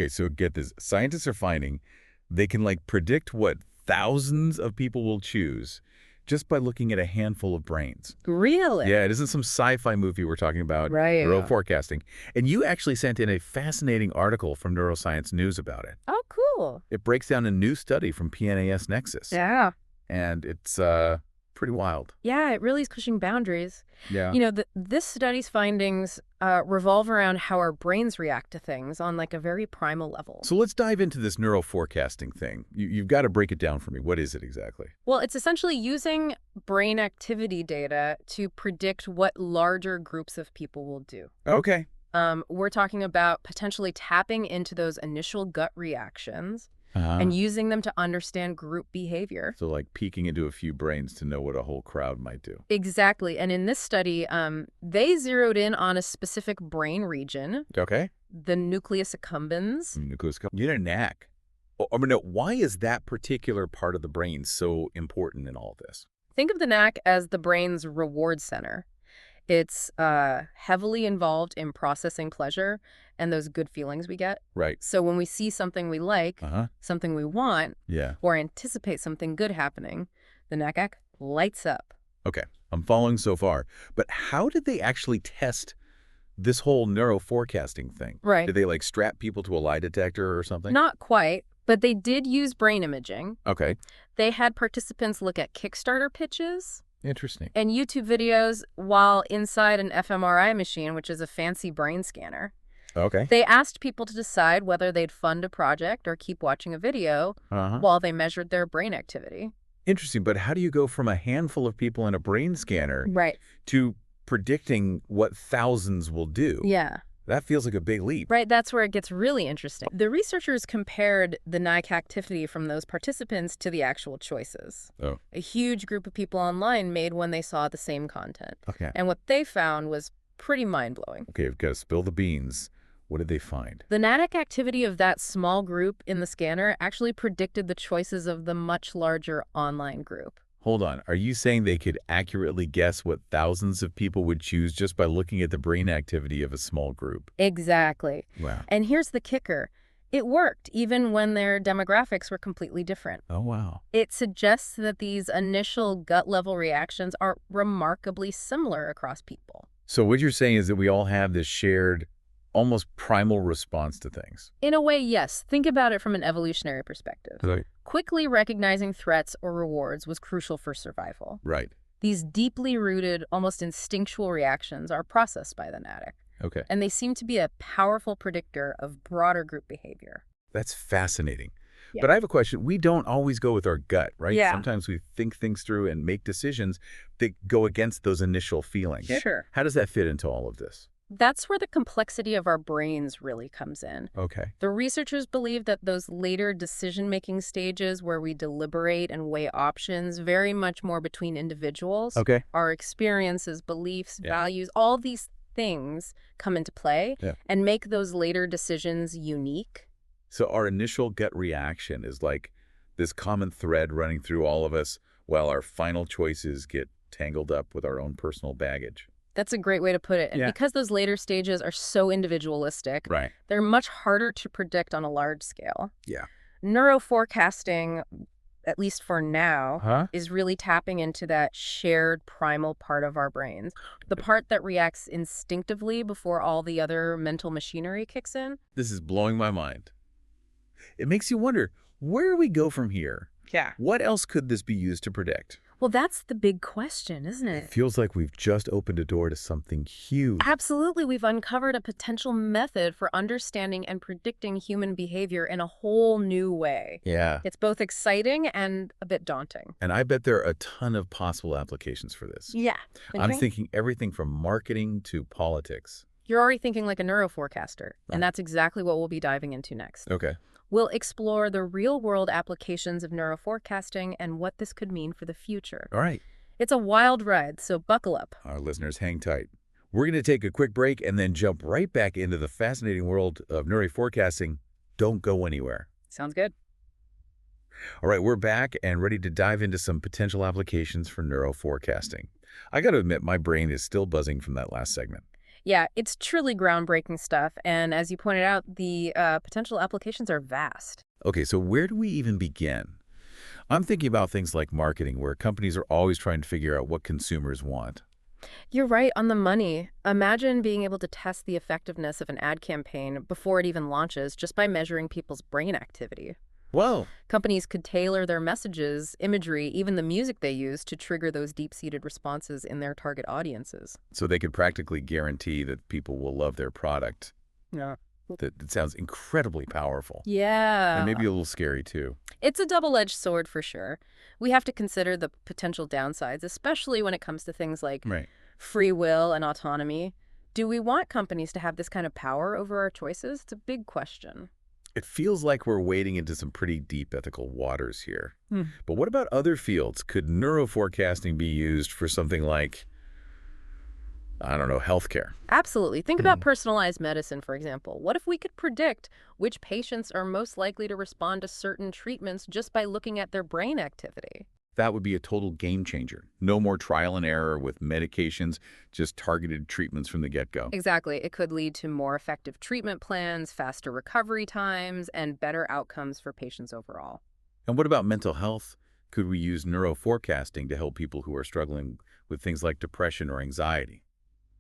Okay, so get this. Scientists are finding they can like predict what thousands of people will choose just by looking at a handful of brains. Really? Yeah, it isn't some sci-fi movie we're talking about, Right. neuroforecasting. And you actually sent in a fascinating article from Neuroscience News about it. Oh, cool. It breaks down a new study from PNAS Nexus. Yeah. And it's pretty wild. Yeah, it really is pushing boundaries. Yeah. This study's findings revolve around how our brains react to things on like a very primal level. So let's dive into this neuroforecasting thing. You've got to break it down for me. What is it exactly? Well, it's essentially using brain activity data to predict what larger groups of people will do. Okay. We're talking about potentially tapping into those initial gut reactions and using them to understand group behavior. So like peeking into a few brains to know what a whole crowd might do. Exactly. And in this study, they zeroed in on a specific brain region, Okay. the Nucleus Accumbens. Nucleus Accumbens. You know, NAcc. I mean, no, why is that particular part of the brain so important in all of this? Think of the NAcc as the brain's reward center. It's heavily involved in processing pleasure and those good feelings we get. Right. So when we see something we like, something we want, Yeah. or anticipate something good happening, the NAcc lights up. Okay. I'm following so far. But how did they actually test this whole neuroforecasting thing? Right. Did they like strap people to a lie detector or something? Not quite, but they did use brain imaging. Okay. They had participants look at Kickstarter pitches Interesting. and YouTube videos while inside an fMRI machine, which is a fancy brain scanner. Okay. They asked people to decide whether they'd fund a project or keep watching a video while they measured their brain activity. Interesting. But how do you go from a handful of people in a brain scanner Right. to predicting what thousands will do? Yeah. That feels like a big leap. Right, that's where it gets really interesting. The researchers compared the NAcc activity from those participants to the actual choices. Oh. A huge group of people online made when they saw the same content. Okay. And what they found was pretty mind-blowing. Okay, we've got to spill the beans. What did they find? The NAcc activity of that small group in the scanner actually predicted the choices of the much larger online group. Hold on. Are you saying they could accurately guess what thousands of people would choose just by looking at the brain activity of a small group? Exactly. Wow. And here's the kicker. It worked, even when their demographics were completely different. Oh, wow. It suggests that these initial gut-level reactions are remarkably similar across people. So what you're saying is that we all have this shared, almost primal response to things. In a way, yes. Think about it from an evolutionary perspective. Right. Quickly recognizing threats or rewards was crucial for survival. Right. These deeply rooted, almost instinctual reactions are processed by the NAcc, Okay. and they seem to be a powerful predictor of broader group behavior. That's fascinating. Yeah. But I have a question. We don't always go with our gut, right? Yeah. Sometimes we think things through and make decisions that go against those initial feelings. Sure. How does that fit into all of this? That's where the complexity of our brains really comes in. Okay. The researchers believe that those later decision-making stages where we deliberate and weigh options vary much more between individuals. Okay. Our experiences, beliefs, values, all these things come into play and make those later decisions unique. So our initial gut reaction is like this common thread running through all of us while our final choices get tangled up with our own personal baggage. That's a great way to put it. And Yeah. because those later stages are so individualistic, Right. they're much harder to predict on a large scale. Yeah. Neuroforecasting, at least for now, is really tapping into that shared primal part of our brains, the part that reacts instinctively before all the other mental machinery kicks in. This is blowing my mind. It makes you wonder, where do we go from here? Yeah. What else could this be used to predict? Well, that's the big question, isn't It it? feels like we've just opened a door to something huge. Absolutely. We've uncovered a potential method for understanding and predicting human behavior in a whole new way. Yeah. It's both exciting and a bit daunting. And I bet there are a ton of possible applications for this. Yeah. I'm thinking everything from marketing to politics. You're already thinking like a neuroforecaster, and that's exactly what we'll be diving into next. Okay. We'll explore the real-world applications of neuroforecasting and what this could mean for the future. All right. It's a wild ride, so buckle up. Our listeners, hang tight. We're going to take a quick break and then jump right back into the fascinating world of neuroforecasting. Don't go anywhere. Sounds good. All right, we're back and ready to dive into some potential applications for neuroforecasting. I got to admit, my brain is still buzzing from that last segment. Yeah, it's truly groundbreaking stuff. And as you pointed out, the potential applications are vast. Okay, so where do we even begin? I'm thinking about things like marketing, where companies are always trying to figure out what consumers want. You're right on the money. Imagine being able to test the effectiveness of an ad campaign before it even launches just by measuring people's brain activity. Whoa. Companies could tailor their messages, imagery, even the music they use to trigger those deep-seated responses in their target audiences. So they could practically guarantee that people will love their product. Yeah. That sounds incredibly powerful. And Yeah. maybe a little scary, too. It's a double-edged sword for sure. We have to consider the potential downsides, especially when it comes to things like Right. free will and autonomy. Do we want companies to have this kind of power over our choices? It's a big question. It feels like we're wading into some pretty deep ethical waters here. Hmm. But what about other fields? Could neuroforecasting be used for something like, I don't know, healthcare? Absolutely. Think about personalized medicine, for example. What if we could predict which patients are most likely to respond to certain treatments just by looking at their brain activity? That would be a total game changer. No more trial and error with medications, just targeted treatments from the get-go. Exactly. It could lead to more effective treatment plans, faster recovery times, and better outcomes for patients overall. And what about mental health? Could we use neuroforecasting to help people who are struggling with things like depression or anxiety?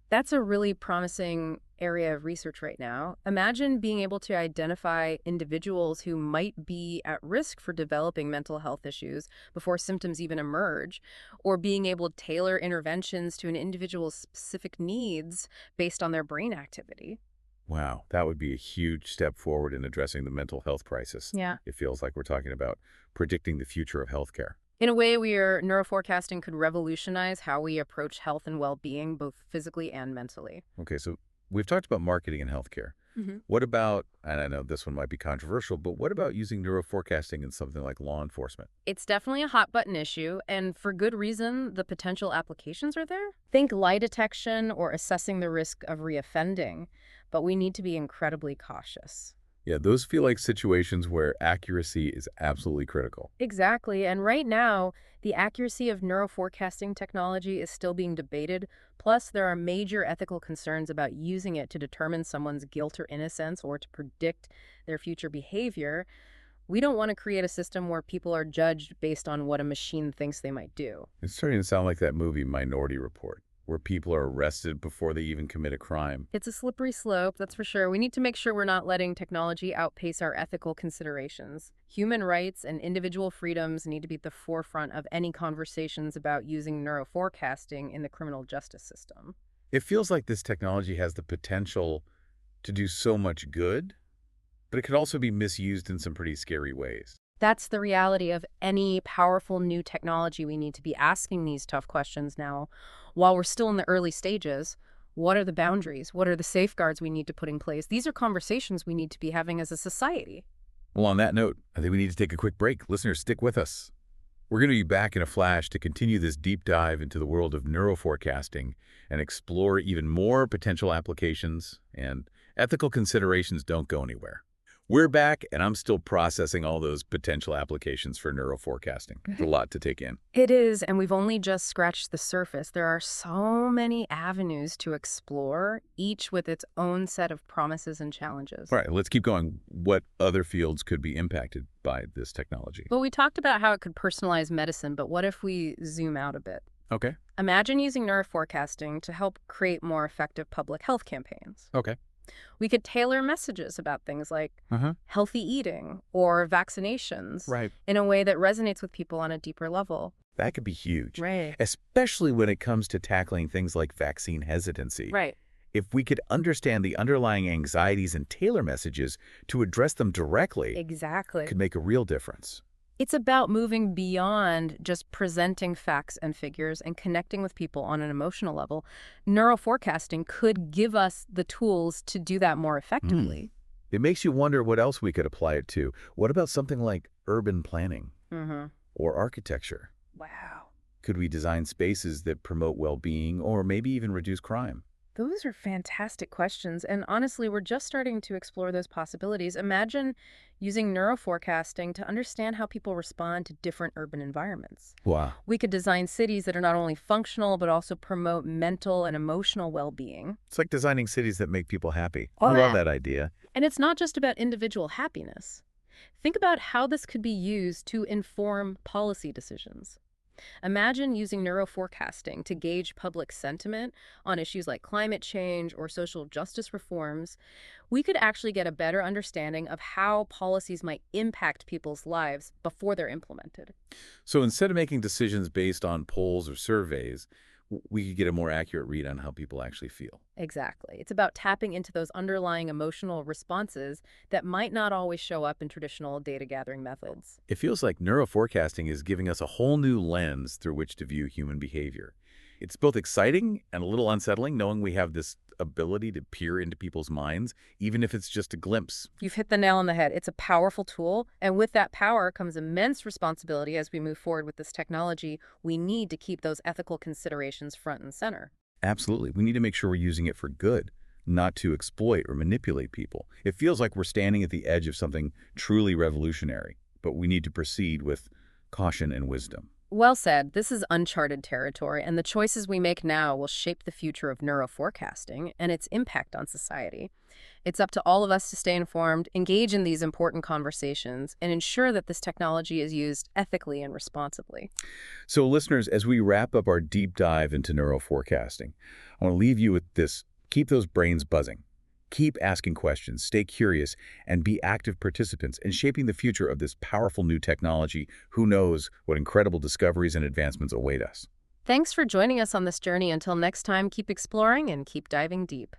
That's a really promising area of research right now. Imagine being able to identify individuals who might be at risk for developing mental health issues before symptoms even emerge, or being able to tailor interventions to an individual's specific needs based on their brain activity. Wow, that would be a huge step forward in addressing the mental health crisis. Yeah. It feels like we're talking about predicting the future of healthcare. In a way, neuroforecasting could revolutionize how we approach health and well-being, both physically and mentally. Okay, so we've talked about marketing in healthcare. Mhm. What about, and I know this one might be controversial, but what about using neuroforecasting in something like law enforcement? It's definitely a hot button issue, and for good reason, the potential applications are there. Think lie detection or assessing the risk of reoffending, but we need to be incredibly cautious. Yeah, those feel like situations where accuracy is absolutely critical. Exactly, and right now, the accuracy of neuroforecasting technology is still being debated. Plus, there are major ethical concerns about using it to determine someone's guilt or innocence or to predict their future behavior. We don't want to create a system where people are judged based on what a machine thinks they might do. It's starting to sound like that movie Minority Report, where people are arrested before they even commit a crime. It's a slippery slope, that's for sure. We need to make sure we're not letting technology outpace our ethical considerations. Human rights and individual freedoms need to be at the forefront of any conversations about using neuroforecasting in the criminal justice system. It feels like this technology has the potential to do so much good, but it could also be misused in some pretty scary ways. That's the reality of any powerful new technology. We need to be asking these tough questions now. While we're still in the early stages, what are the boundaries? What are the safeguards we need to put in place? These are conversations we need to be having as a society. Well, on that note, I think we need to take a quick break. Listeners, stick with us. We're going to be back in a flash to continue this deep dive into the world of neuroforecasting and explore even more potential applications, and ethical considerations don't go anywhere. We're back, and I'm still processing all those potential applications for neuroforecasting. It's a lot to take in. It is, and we've only just scratched the surface. There are so many avenues to explore, each with its own set of promises and challenges. All right, let's keep going. What other fields could be impacted by this technology? Well, we talked about how it could personalize medicine, but what if we zoom out a bit? Okay. Imagine using neuroforecasting to help create more effective public health campaigns. Okay. We could tailor messages about things like Uh-huh. healthy eating or vaccinations Right. in a way that resonates with people on a deeper level. That could be huge, Right. especially when it comes to tackling things like vaccine hesitancy. Right. If we could understand the underlying anxieties and tailor messages to address them directly, Exactly. it could make a real difference. It's about moving beyond just presenting facts and figures and connecting with people on an emotional level. Neuroforecasting could give us the tools to do that more effectively. It makes you wonder what else we could apply it to. What about something like urban planning or architecture? Wow. Could we design spaces that promote well-being or maybe even reduce crime? Those are fantastic questions. And honestly, we're just starting to explore those possibilities. Imagine using neuroforecasting to understand how people respond to different urban environments. Wow. We could design cities that are not only functional, but also promote mental and emotional well-being. It's like designing cities that make people happy. I Oh, love yeah. that idea. And it's not just about individual happiness. Think about how this could be used to inform policy decisions. Imagine using neuroforecasting to gauge public sentiment on issues like climate change or social justice reforms. We could actually get a better understanding of how policies might impact people's lives before they're implemented. So instead of making decisions based on polls or surveys, we could get a more accurate read on how people actually feel. Exactly. It's about tapping into those underlying emotional responses that might not always show up in traditional data gathering methods. It feels like neuroforecasting is giving us a whole new lens through which to view human behavior. It's both exciting and a little unsettling knowing we have this ability to peer into people's minds, even if it's just a glimpse. You've hit the nail on the head. It's a powerful tool, and with that power comes immense responsibility as we move forward with this technology. We need to keep those ethical considerations front and center. Absolutely. We need to make sure we're using it for good, not to exploit or manipulate people. It feels like we're standing at the edge of something truly revolutionary, but we need to proceed with caution and wisdom. Well said. This is uncharted territory, and the choices we make now will shape the future of neuroforecasting and its impact on society. It's up to all of us to stay informed, engage in these important conversations, and ensure that this technology is used ethically and responsibly. So listeners, as we wrap up our deep dive into neuroforecasting, I want to leave you with this. Keep those brains buzzing. Keep asking questions, stay curious, and be active participants in shaping the future of this powerful new technology. Who knows what incredible discoveries and advancements await us. Thanks for joining us on this journey. Until next time, keep exploring and keep diving deep.